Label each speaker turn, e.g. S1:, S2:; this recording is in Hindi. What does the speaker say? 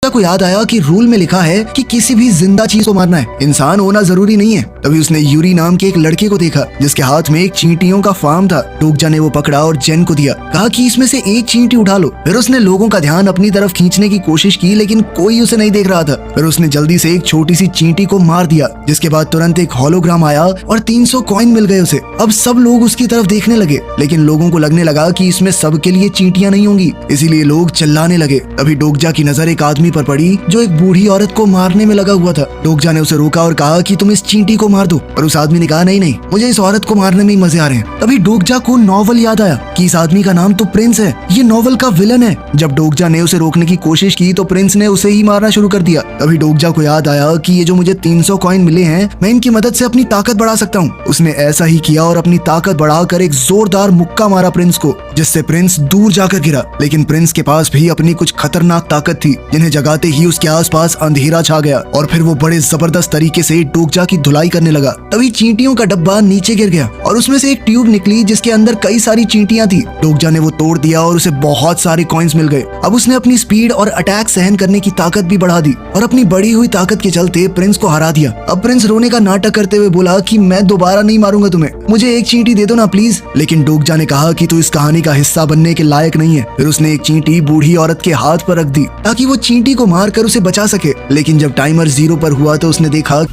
S1: को याद आया कि रूल में लिखा है कि किसी भी जिंदा चीज को मारना है, इंसान होना जरूरी नहीं है। तभी उसने यूरी नाम के एक लड़के को देखा जिसके हाथ में एक चींटियों का फार्म था। डोगजा ने वो पकड़ा और जेन को दिया, कहा कि इसमें से एक चींटी उठा लो। फिर उसने लोगों का ध्यान अपनी तरफ खींचने की कोशिश की लेकिन कोई उसे नहीं देख रहा था। फिर उसने जल्दी से एक छोटी सी चींटी को मार दिया, जिसके बाद तुरंत एक होलोग्राम आया और 300 कॉइन मिल गए उसे। अब सब लोग उसकी तरफ देखने लगे, लेकिन लोगों को लगने लगा कि इसमें सबके लिए चींटियां नहीं होंगी, इसीलिए लोग चिल्लाने लगे। तभी डोगजा की नजर एक आदमी पर पड़ी जो एक बूढ़ी औरत को मारने में लगा हुआ था। डोगजा ने उसे रोका और कहा कि तुम इस चींटी को मार दो, पर उस आदमी ने कहा नहीं, मुझे इस औरत को मारने में ही मजे आ रहे हैं। तभी डोगजा को नॉवल याद आया कि इस आदमी का नाम तो प्रिंस है, ये नॉवल का विलन है। जब डोगजा ने उसे रोकने की कोशिश की तो प्रिंस ने उसे ही मारना शुरू कर दिया। तभी डोगजा को याद आया कि ये जो मुझे 300 कॉइन मिले हैं, मैं इनकी मदद से अपनी ताकत बढ़ा सकता हूँ। उसने ऐसा ही किया और अपनी ताकत बढ़ाकर एक जोरदार मुक्का मारा प्रिंस को, जिससे प्रिंस दूर जाकर गिरा। लेकिन प्रिंस के पास भी अपनी कुछ खतरनाक ताकत थी, जिन्हें जगाते ही उसके आसपास अंधेरा छा गया और फिर वो बड़े जबरदस्त तरीके से डोगजा की धुलाई करने लगा। तभी चींटियों का डब्बा नीचे गिर गया और उसमें से एक ट्यूब निकली जिसके अंदर कई सारी चींटियां थी। डोगजा ने वो तोड़ दिया और उसे बहुत सारे कॉइन्स मिल गए। अब उसने अपनी स्पीड और अटैक सहन करने की ताकत भी बढ़ा दी और अपनी बढ़ी हुई ताकत के चलते प्रिंस को हरा दिया। अब प्रिंस रोने का नाटक करते हुए बोला कि मैं दोबारा नहीं मारूंगा तुम्हें, मुझे एक चींटी दे दो ना प्लीज। लेकिन डोगजा ने कहा कि तू इस कहानी का हिस्सा बनने के लायक नहीं है। फिर उसने एक चींटी बूढ़ी औरत के हाथ पर रख दी ताकि वो चींटी को मारकर उसे बचा सके। लेकिन जब टाइमर 0 पर हुआ तो उसने देखा